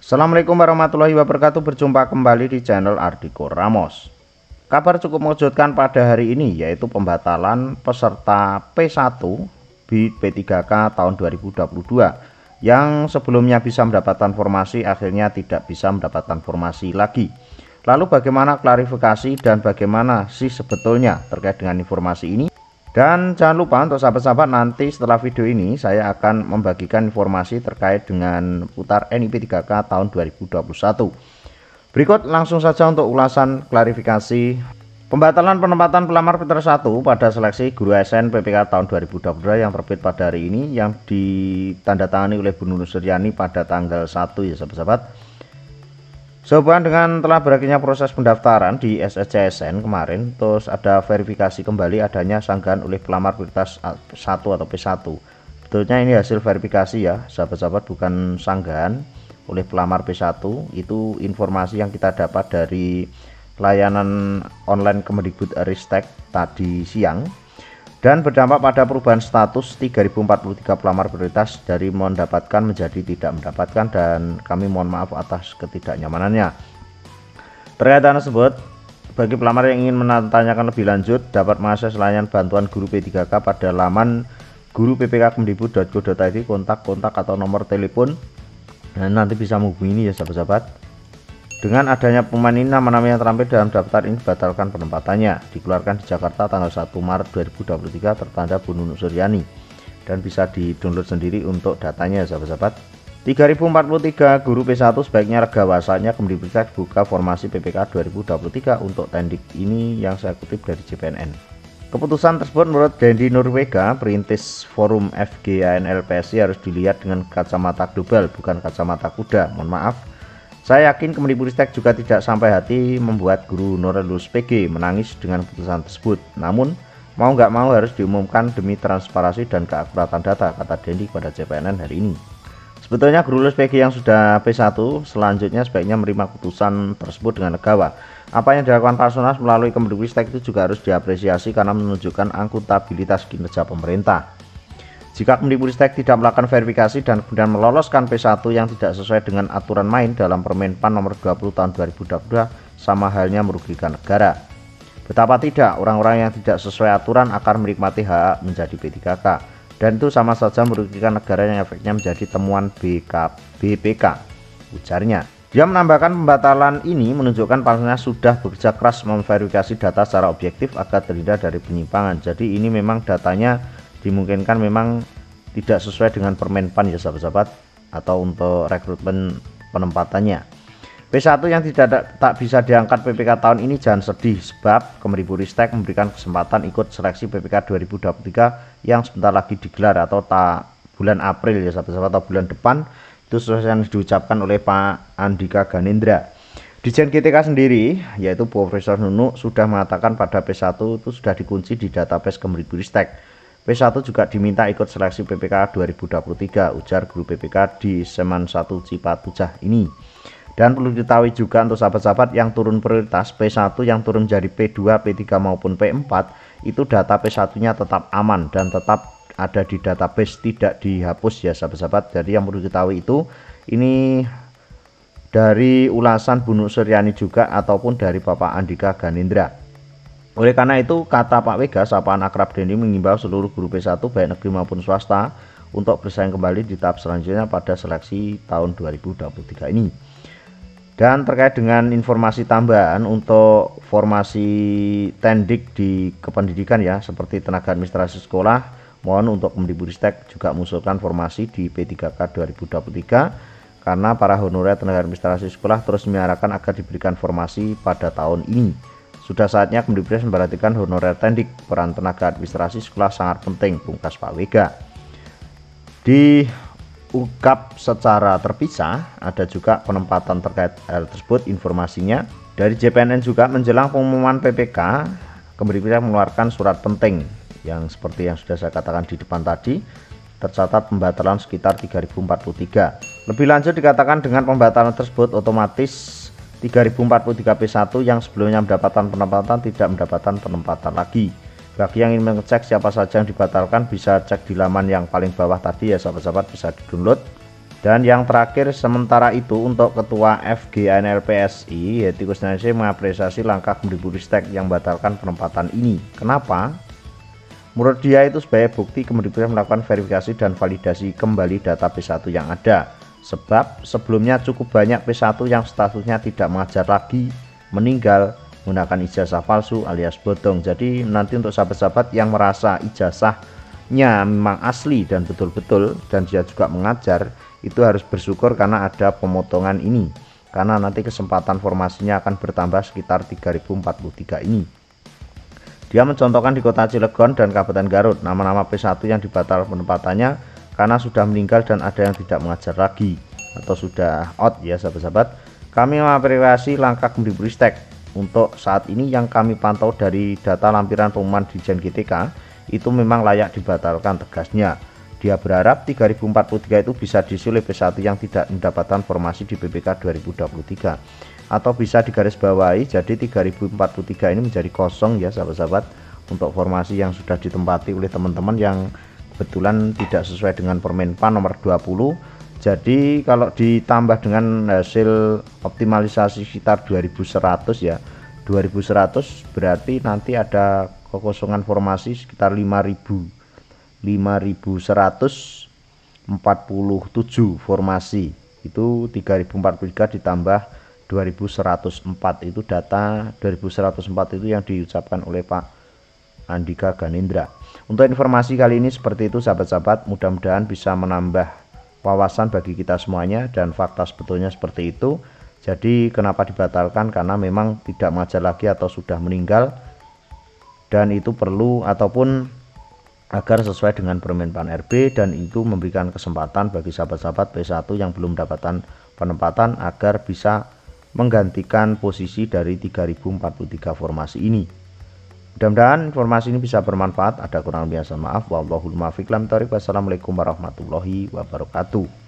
Assalamualaikum warahmatullahi wabarakatuh. Berjumpa kembali di channel Ardiko Ramos. Kabar cukup mengejutkan pada hari ini, yaitu pembatalan peserta P1 P3K tahun 2022 yang sebelumnya bisa mendapatkan formasi akhirnya tidak bisa mendapatkan formasi lagi. Lalu bagaimana klarifikasi dan bagaimana sih sebetulnya terkait dengan informasi ini? Dan jangan lupa untuk sahabat-sahabat, nanti setelah video ini saya akan membagikan informasi terkait dengan putar NIP 3K tahun 2021. Berikut langsung saja untuk ulasan klarifikasi pembatalan penempatan pelamar Putar 1 pada seleksi guru ASN PPK tahun 2022 yang terbit pada hari ini, yang ditandatangani oleh Bu Nunung Suryani pada tanggal 1 ya sahabat-sahabat. Sehubungan dengan telah berakhirnya proses pendaftaran di SSCSN kemarin, terus ada verifikasi kembali adanya sanggahan oleh pelamar prioritas 1 atau P1. Betulnya ini hasil verifikasi ya sahabat-sahabat, bukan sanggahan oleh pelamar P1. Itu informasi yang kita dapat dari layanan online Kemendikbudristek tadi siang, dan berdampak pada perubahan status 3043 pelamar prioritas dari mendapatkan menjadi tidak mendapatkan, dan kami mohon maaf atas ketidaknyamanannya. Terkait hal tersebut, bagi pelamar yang ingin menanyakan lebih lanjut dapat mengakses layanan bantuan guru P3K pada laman guru.ppk.kemendikbud.go.id, kontak atau nomor telepon, dan nanti bisa menghubungi ya sahabat-sahabat. Dengan adanya pemain ini, nama-nama yang terampil dalam daftar ini dibatalkan penempatannya. Dikeluarkan di Jakarta tanggal 1 Maret 2023 tertanda Bu Nunung Suryani, dan bisa di-download sendiri untuk datanya sahabat-sahabat. 3043 guru P1 sebaiknya legawa, saatnya Kemendikbudristek buka formasi PPK 2023 untuk tendik ini, yang saya kutip dari CPNN. Keputusan tersebut menurut Dendi Nurwega, perintis forum FGANL-PSI, harus dilihat dengan kacamata global, bukan kacamata kuda. Mohon maaf. Saya yakin Kemendikbudristek juga tidak sampai hati membuat guru Nurul lulus PG menangis dengan keputusan tersebut. Namun, mau nggak mau harus diumumkan demi transparansi dan keakuratan data, kata Dendi kepada CPNN hari ini. Sebetulnya guru lulus PG yang sudah P1 selanjutnya sebaiknya menerima keputusan tersebut dengan legawa. Apa yang dilakukan Pak Sonas melalui Kemendikbudristek itu juga harus diapresiasi karena menunjukkan akuntabilitas kinerja pemerintah. Jika Kemendikbudristek tidak melakukan verifikasi dan kemudian meloloskan P1 yang tidak sesuai dengan aturan main dalam Permenpan nomor 20 tahun 2022, sama halnya merugikan negara. Betapa tidak, orang-orang yang tidak sesuai aturan akan menikmati hak menjadi P3K, dan itu sama saja merugikan negara yang efeknya menjadi temuan BPK, ujarnya. Dia menambahkan pembatalan ini menunjukkan Pansosnya sudah bekerja keras memverifikasi data secara objektif agar terhindar dari penyimpangan. Jadi ini memang datanya dimungkinkan memang tidak sesuai dengan Permenpan ya sahabat-sahabat, atau untuk rekrutmen penempatannya. P1 yang tak bisa diangkat PPK tahun ini jangan sedih, sebab Kemendikbudristek memberikan kesempatan ikut seleksi PPK 2023 yang sebentar lagi digelar, atau bulan April ya sahabat-sahabat, atau bulan depan. Itu sesuai yang diucapkan oleh Pak Andika Ganendra. Dirjen GTK sendiri, yaitu Profesor Nunung, sudah mengatakan pada P1 itu sudah dikunci di database Kemendikbudristek. P1 juga diminta ikut seleksi PPK 2023, ujar guru PPK di Seman 1 Cipatujah ini. Dan perlu diketahui juga untuk sahabat-sahabat yang turun prioritas P1 yang turun menjadi P2, P3 maupun P4, itu data P1-nya tetap aman dan tetap ada di database, tidak dihapus ya sahabat-sahabat. Jadi yang perlu diketahui itu, ini dari ulasan Bu Nunung Suryani juga ataupun dari Bapak Andika Ganendra. Oleh karena itu, kata Pak Wega, sapaan akrab Dendi mengimbau seluruh guru P1 baik negeri maupun swasta untuk bersaing kembali di tahap selanjutnya pada seleksi tahun 2023 ini. Dan terkait dengan informasi tambahan untuk formasi tendik di kependidikan ya, seperti tenaga administrasi sekolah, mohon untuk Kemendikbudristek juga mengusulkan formasi di P3K 2023 karena para honorer tenaga administrasi sekolah terus menyarankan agar diberikan formasi pada tahun ini. Sudah saatnya Kemendikbudristek memperhatikan honorer tendik, peran tenaga administrasi sekolah sangat penting, pungkas Pak Wega. Diungkap secara terpisah, ada juga penempatan terkait hal tersebut. Informasinya dari JPNN juga menjelang pengumuman PPK, Kemendikbudristek mengeluarkan surat penting yang seperti yang sudah saya katakan di depan tadi, tercatat pembatalan sekitar 3043. Lebih lanjut dikatakan dengan pembatalan tersebut otomatis 3043 P1 yang sebelumnya mendapatkan penempatan tidak mendapatkan penempatan lagi. Bagi yang ingin mengecek siapa saja yang dibatalkan, bisa cek di laman yang paling bawah tadi ya sahabat-sahabat, bisa di download Dan yang terakhir, sementara itu untuk Ketua FGANLPSI yaitu Kusnandar mengapresiasi langkah Kemdikbudristek yang membatalkan penempatan ini. Kenapa? Menurut dia itu sebagai bukti Kemdikbudristek melakukan verifikasi dan validasi kembali data P1 yang ada. Sebab sebelumnya cukup banyak P1 yang statusnya tidak mengajar lagi, meninggal, menggunakan ijazah palsu alias bodong. Jadi nanti untuk sahabat-sahabat yang merasa ijazahnya memang asli dan betul-betul dan dia juga mengajar, itu harus bersyukur karena ada pemotongan ini, karena nanti kesempatan formasinya akan bertambah sekitar 3043 ini. Dia mencontohkan di kota Cilegon dan Kabupaten Garut nama-nama P1 yang dibatalkan penempatannya karena sudah meninggal dan ada yang tidak mengajar lagi atau sudah out ya sahabat-sahabat. Kami mengapresiasi langkah Kemdikbudristek untuk saat ini yang kami pantau dari data lampiran pengumuman Dirjen GTK itu memang layak dibatalkan, tegasnya. Dia berharap 3043 itu bisa diisi oleh P1 yang tidak mendapatkan formasi di PPK 2023 atau bisa digarisbawahi jadi 3043 ini menjadi kosong ya sahabat-sahabat untuk formasi yang sudah ditempati oleh teman-teman yang kebetulan tidak sesuai dengan Permenpan nomor 20. Jadi kalau ditambah dengan hasil optimalisasi sekitar 2100 ya, 2100 berarti nanti ada kekosongan formasi sekitar 5147 formasi. Itu 3043 ditambah 2104, itu data 2104 itu yang diucapkan oleh Pak Andika Ganindra. Untuk informasi kali ini seperti itu sahabat-sahabat, mudah-mudahan bisa menambah wawasan bagi kita semuanya dan fakta sebetulnya seperti itu. Jadi kenapa dibatalkan, karena memang tidak mengajar lagi atau sudah meninggal, dan itu perlu ataupun agar sesuai dengan Permenpan RB, dan itu memberikan kesempatan bagi sahabat-sahabat P1 yang belum mendapatkan penempatan agar bisa menggantikan posisi dari 3043 formasi ini. Mudah-mudahan informasi ini bisa bermanfaat. Ada kurang biasa maaf. Wallahul muwaffiq. Wassalamualaikum warahmatullahi wabarakatuh.